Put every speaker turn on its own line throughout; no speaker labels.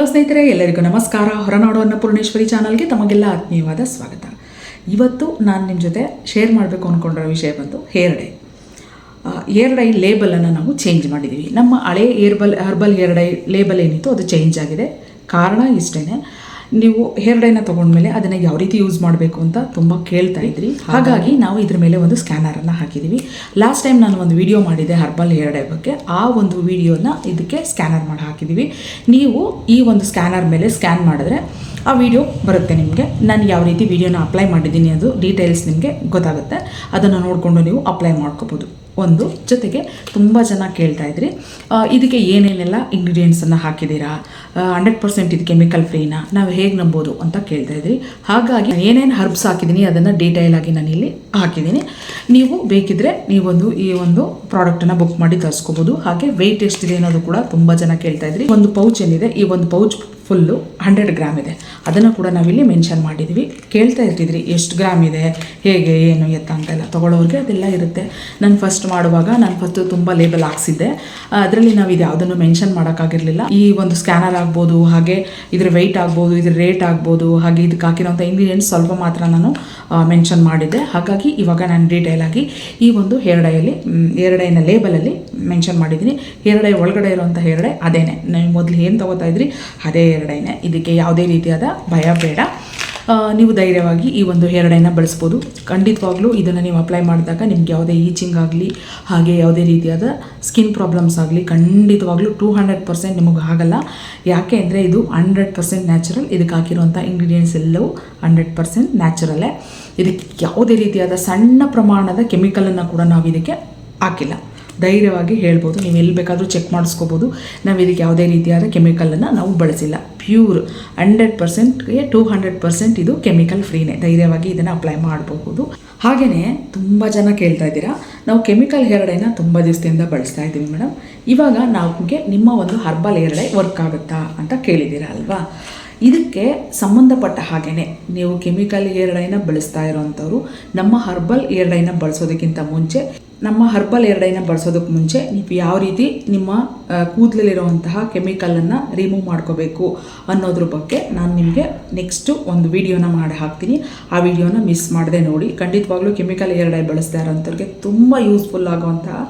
ಸ್ನೇಹಿತರೆ, ಎಲ್ಲರಿಗೂ ನಮಸ್ಕಾರ. ಹೊರನಾಡು ಅನ್ನಪೂರ್ಣೇಶ್ವರಿ ಚಾನಲ್ಗೆ ತಮಗೆಲ್ಲ ಆತ್ಮೀಯವಾದ ಸ್ವಾಗತ. ಇವತ್ತು ನಾನು ನಿಮ್ಮ ಜೊತೆ ಶೇರ್ ಮಾಡಬೇಕು ಅಂದ್ಕೊಂಡಿರೋ ವಿಷಯ ಬಂದು ಹೇರ್ ಡೈ. ಹೇರ್ ಡೈ ಲೇಬಲನ್ನು ನಾವು ಚೇಂಜ್ ಮಾಡಿದ್ದೀವಿ. ನಮ್ಮ ಹಳೆ ಹರ್ಬಲ್ ಹೇರ್ ಡೈ ಲೇಬಲ್ ಏನಿತ್ತು ಅದು ಚೇಂಜ್ ಆಗಿದೆ. ಕಾರಣ ಇಷ್ಟೇ, ನೀವು ಹೇರ್ ಡೈನ ತೊಗೊಂಡ್ಮೇಲೆ ಅದನ್ನು ಯಾವ ರೀತಿ ಯೂಸ್ ಮಾಡಬೇಕು ಅಂತ ತುಂಬ ಕೇಳ್ತಾ ಇದ್ರಿ. ಹಾಗಾಗಿ ನಾವು ಇದ್ರ ಮೇಲೆ ಒಂದು ಸ್ಕ್ಯಾನರನ್ನು ಹಾಕಿದ್ದೀವಿ. ಲಾಸ್ಟ್ ಟೈಮ್ ನಾನು ಒಂದು ವಿಡಿಯೋ ಮಾಡಿದ್ದೆ ಹರ್ಬಲ್ ಹೇರ್ ಡೈ ಬಗ್ಗೆ. ಆ ಒಂದು ವಿಡಿಯೋನ ಇದಕ್ಕೆ ಸ್ಕ್ಯಾನರ್ ಮಾಡಿ ಹಾಕಿದ್ದೀವಿ. ನೀವು ಈ ಒಂದು ಸ್ಕ್ಯಾನರ್ ಮೇಲೆ ಸ್ಕ್ಯಾನ್ ಮಾಡಿದ್ರೆ ಆ ವಿಡಿಯೋ ಬರುತ್ತೆ ನಿಮಗೆ. ನಾನು ಯಾವ ರೀತಿ ವಿಡಿಯೋನ ಅಪ್ಲೈ ಮಾಡಿದ್ದೀನಿ ಅದು ಡೀಟೇಲ್ಸ್ ನಿಮಗೆ ಗೊತ್ತಾಗುತ್ತೆ. ಅದನ್ನು ನೋಡಿಕೊಂಡು ನೀವು ಅಪ್ಲೈ ಮಾಡ್ಕೋಬೋದು. ಒಂದು ಜೊತೆಗೆ ತುಂಬ ಜನ ಕೇಳ್ತಾ ಇದ್ರಿ, ಇದಕ್ಕೆ ಏನೇನೆಲ್ಲ ಇಂಗ್ರೀಡಿಯೆಂಟ್ಸನ್ನು ಹಾಕಿದ್ದೀರಾ, 100% ಇದು ಕೆಮಿಕಲ್ ಫ್ರೀನಾ, ನಾವು ಹೇಗೆ ನಂಬೋದು ಅಂತ ಕೇಳ್ತಾ ಇದ್ರಿ. ಹಾಗಾಗಿ ಏನೇನು ಹರ್ಬ್ಸ್ ಹಾಕಿದ್ದೀನಿ ಅದನ್ನು ಡೀಟೇಲ್ ಆಗಿ ನಾನು ಇಲ್ಲಿ ಹಾಕಿದ್ದೀನಿ. ನೀವು ಬೇಕಿದ್ರೆ ಈ ಒಂದು ಪ್ರಾಡಕ್ಟನ್ನು ಬುಕ್ ಮಾಡಿ ತರಿಸ್ಕೋಬೋದು. ಹಾಗೆ ವೆಯ್ಟ್ ಎಷ್ಟಿದೆ ಅನ್ನೋದು ಕೂಡ ತುಂಬ ಜನ ಕೇಳ್ತಾ ಇದ್ರಿ. ಒಂದು ಪೌಚ್ ಏನಿದೆ, ಈ ಒಂದು ಪೌಚ್ ಫುಲ್ಲು 100 ಗ್ರಾಮ್ ಇದೆ. ಅದನ್ನು ಕೂಡ ನಾವಿಲ್ಲಿ ಮೆನ್ಷನ್ ಮಾಡಿದ್ದೀವಿ. ಕೇಳ್ತಾ ಇರ್ತಿದ್ರಿ ಎಷ್ಟು ಗ್ರಾಮ್ ಇದೆ, ಹೇಗೆ ಏನು ಎತ್ತ ಅಂತೆಲ್ಲ. ತೊಗೊಳ್ಳೋರಿಗೆ ಅದೆಲ್ಲ ಇರುತ್ತೆ. ನಾನು ಫಸ್ಟ್ ತುಂಬ ಲೇಬಲ್ ಹಾಕ್ಸಿದ್ದೆ. ಅದರಲ್ಲಿ ನಾವು ಇದು ಯಾವುದನ್ನು ಮೆನ್ಷನ್ ಮಾಡೋಕ್ಕಾಗಿರಲಿಲ್ಲ. ಈ ಒಂದು ಸ್ಕ್ಯಾನರ್ ಆಗ್ಬೋದು, ಹಾಗೆ ಇದ್ರ ವೆಯ್ಟ್ ಆಗ್ಬೋದು, ಇದ್ರ ರೇಟ್ ಆಗ್ಬೋದು, ಹಾಗೆ ಇದಕ್ಕೆ ಹಾಕಿರೋಂಥ ಇಂಗ್ರೀಡಿಯೆಂಟ್ಸ್ ಸ್ವಲ್ಪ ಮಾತ್ರ ನಾನು ಮೆನ್ಷನ್ ಮಾಡಿದ್ದೆ. ಹಾಗಾಗಿ ಇವಾಗ ನಾನು ಡೀಟೇಲ್ ಆಗಿ ಈ ಒಂದು ಹೇರ್ ಡೈನ ಲೇಬಲಲ್ಲಿ ಮೆನ್ಷನ್ ಮಾಡಿದ್ದೀನಿ. ಹೇರ್ ಡೈ ಒಳಗಡೆ ಇರುವಂಥ ಹೇರ್ ಡೈ ಅದೇನೆ, ನೀವು ಮೊದಲು ಏನು ತೊಗೋತಾ ಇದ್ರಿ ಅದೇ ಹೇರ್ ಡೈನೇ. ಇದಕ್ಕೆ ಯಾವುದೇ ರೀತಿಯಾದ ಭಯ ಬೇಡ. ನೀವು ಧೈರ್ಯವಾಗಿ ಈ ಒಂದು ಹೇರ್ ಡೈನ ಬಳಸ್ಬೋದು. ಖಂಡಿತವಾಗ್ಲೂ ಇದನ್ನು ನೀವು ಅಪ್ಲೈ ಮಾಡಿದಾಗ ನಿಮ್ಗೆ ಯಾವುದೇ ಈಚಿಂಗ್ ಆಗಲಿ, ಹಾಗೆ ಯಾವುದೇ ರೀತಿಯಾದ ಸ್ಕಿನ್ ಪ್ರಾಬ್ಲಮ್ಸ್ ಆಗಲಿ ಖಂಡಿತವಾಗ್ಲೂ 200% ನಿಮಗೆ ಆಗಲ್ಲ. ಯಾಕೆ ಅಂದರೆ ಇದು 100% ನ್ಯಾಚುರಲ್. ಇದಕ್ಕೆ ಹಾಕಿರುವಂಥ ಇಂಗ್ರೀಡಿಯೆಂಟ್ಸ್ ಎಲ್ಲವೂ 100% ನ್ಯಾಚುರಲ್ಲೇ. ಇದಕ್ಕೆ ಯಾವುದೇ ರೀತಿಯಾದ ಸಣ್ಣ ಪ್ರಮಾಣದ ಕೆಮಿಕಲನ್ನು ಕೂಡ ನಾವು ಇದಕ್ಕೆ ಹಾಕಿಲ್ಲ. ಧೈರ್ಯವಾಗಿ ಹೇಳ್ಬೋದು. ನೀವು ಎಲ್ಲಿ ಬೇಕಾದರೂ ಚೆಕ್ ಮಾಡಿಸ್ಕೋಬೋದು. ನಾವು ಇದಕ್ಕೆ ಯಾವುದೇ ರೀತಿಯಾದ ಕೆಮಿಕಲನ್ನು ನಾವು ಬಳಸಿಲ್ಲ. ಪ್ಯೂರ್ 100%ಗೆ 200% ಇದು ಕೆಮಿಕಲ್ ಫ್ರೀನೇ. ಧೈರ್ಯವಾಗಿ ಇದನ್ನು ಅಪ್ಲೈ ಮಾಡಬಹುದು. ಹಾಗೆಯೇ ತುಂಬ ಜನ ಕೇಳ್ತಾ ಇದ್ದೀರಾ, ನಾವು ಕೆಮಿಕಲ್ ಹೇರ್ ಡೈನ ತುಂಬ ದಿವಸದಿಂದ ಬಳಸ್ತಾ ಇದ್ದೀವಿ ಮೇಡಮ್, ಇವಾಗ ನಮಗೆ ನಿಮ್ಮ ಒಂದು ಹರ್ಬಲ್ ಹೇರ್ ಡೈ ವರ್ಕ್ ಆಗುತ್ತಾ ಅಂತ ಕೇಳಿದ್ದೀರಾ ಅಲ್ವಾ. ಇದಕ್ಕೆ ಸಂಬಂಧಪಟ್ಟ ಹಾಗೆಯೇ ನೀವು ಕೆಮಿಕಲ್ ಹೇರ್ ಡೈನ ಬಳಸ್ತಾ ಇರೋವಂಥವ್ರು ನಮ್ಮ ಹರ್ಬಲ್ ಹೇರ್ ಡೈನ ಬಳಸೋದಕ್ಕಿಂತ ಮುಂಚೆ ನೀವು ಯಾವ ರೀತಿ ನಿಮ್ಮ ಕೂದಲಲ್ಲಿರುವಂತಹ ಕೆಮಿಕಲನ್ನು ರಿಮೂವ್ ಮಾಡ್ಕೋಬೇಕು ಅನ್ನೋದ್ರ ಬಗ್ಗೆ ನಾನು ನಿಮಗೆ ನೆಕ್ಸ್ಟು ಒಂದು ವಿಡಿಯೋನ ಮಾಡಿ ಹಾಕ್ತೀನಿ. ಆ ವಿಡಿಯೋನ ಮಿಸ್ ಮಾಡದೆ ನೋಡಿ. ಖಂಡಿತವಾಗ್ಲೂ ಕೆಮಿಕಲ್ ಹೇರ್ ಡೈ ಬಳಸ್ತಾ ಇರೋಂಥವ್ರಿಗೆ ತುಂಬ ಯೂಸ್ಫುಲ್ ಆಗುವಂತಹ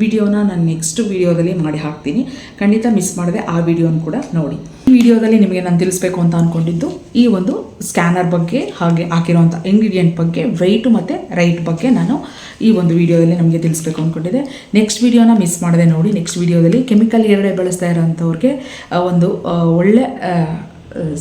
ವಿಡಿಯೋನ ನಾನು ನೆಕ್ಸ್ಟ್ ವಿಡಿಯೋದಲ್ಲಿ ಮಾಡಿ ಹಾಕ್ತೀನಿ. ಖಂಡಿತ ಮಿಸ್ ಮಾಡದೆ ಆ ವಿಡಿಯೋನ ಕೂಡ ನೋಡಿ. ಈ ವಿಡಿಯೋದಲ್ಲಿ ನಿಮಗೆ ನಾನು ತಿಳಿಸ್ಬೇಕು ಅಂತ ಅಂದ್ಕೊಂಡಿದ್ದು ಈ ಒಂದು ಸ್ಕ್ಯಾನರ್ ಬಗ್ಗೆ, ಹಾಗೆ ಹಾಕಿರುವಂಥ ಇಂಗ್ರೀಡಿಯೆಂಟ್ ಬಗ್ಗೆ, ವೆಯ್ಟು ಮತ್ತು ರೈಟ್ ಬಗ್ಗೆ ನಾನು ಈ ಒಂದು ವಿಡಿಯೋದಲ್ಲಿ ನಮಗೆ ತಿಳಿಸ್ಬೇಕು ಅಂದ್ಕೊಂಡಿದ್ದೆ. ನೆಕ್ಸ್ಟ್ ವಿಡಿಯೋನ ಮಿಸ್ ಮಾಡದೆ ನೋಡಿ. ನೆಕ್ಸ್ಟ್ ವಿಡಿಯೋದಲ್ಲಿ ಕೆಮಿಕಲ್ ಹೇರ್ ಡೈ ಬಳಸ್ತಾ ಇರೋಂಥವ್ರಿಗೆ ಒಂದು ಒಳ್ಳೆ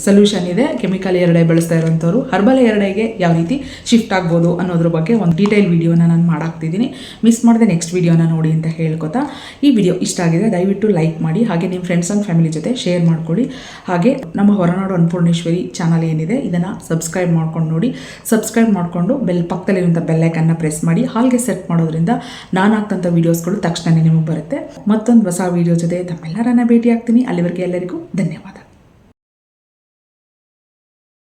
ಸೊಲ್ಯೂಷನ್ ಇದೆ. ಕೆಮಿಕಲ್ ಹೇರ್ ಡೈ ಬಳಸ್ತಾ ಇರೋಂಥವ್ರು ಹರ್ಬಲ್ ಹೇರ್ ಡೈಗೆ ಯಾವ ರೀತಿ ಶಿಫ್ಟ್ ಆಗ್ಬೋದು ಅನ್ನೋದ್ರ ಬಗ್ಗೆ ಒಂದು ಡೀಟೇಲ್ ವಿಡಿಯೋನ ನಾನು ಮಾಡಾಕ್ತಿದ್ದೀನಿ. ಮಿಸ್ ಮಾಡದೆ ನೆಕ್ಸ್ಟ್ ವಿಡಿಯೋನ ನೋಡಿ ಅಂತ ಹೇಳ್ಕೊತಾ, ಈ ವಿಡಿಯೋ ಇಷ್ಟ ಆಗಿದೆ ದಯವಿಟ್ಟು ಲೈಕ್ ಮಾಡಿ, ಹಾಗೆ ನಿಮ್ಮ ಫ್ರೆಂಡ್ಸ್ ಆ್ಯಂಡ್ ಫ್ಯಾಮಿಲಿ ಜೊತೆ ಶೇರ್ ಮಾಡ್ಕೊಳ್ಳಿ. ಹಾಗೆ ನಮ್ಮ ಹೊರನಾಡು ಅನ್ನಪೂರ್ಣೇಶ್ವರಿ ಚಾನಲ್ ಏನಿದೆ ಇದನ್ನು ಸಬ್ಸ್ಕ್ರೈಬ್ ಮಾಡ್ಕೊಂಡು ನೋಡಿ. ಸಬ್ಸ್ಕ್ರೈಬ್ ಮಾಡಿಕೊಂಡು ಪಕ್ಕದಲ್ಲಿರುವಂಥ ಬೆಲ್ಲೈಕನ್ನ ಪ್ರೆಸ್ ಮಾಡಿ ಹಾಲ್ಗೆ ಸೆಟ್ ಮಾಡೋದ್ರಿಂದ ನಾನು ಹಾಕ್ತಂಥ ವೀಡಿಯೋಸ್ಗಳು ತಕ್ಷಣ ನಿಮಗೆ ಬರುತ್ತೆ. ಮತ್ತೊಂದು ಹೊಸ ವಿಡಿಯೋ ಜೊತೆ ತಮ್ಮೆಲ್ಲರನ್ನ ಭೇಟಿ ಆಗ್ತೀನಿ. ಅಲ್ಲಿವರೆಗೆ ಎಲ್ಲರಿಗೂ ಧನ್ಯವಾದ.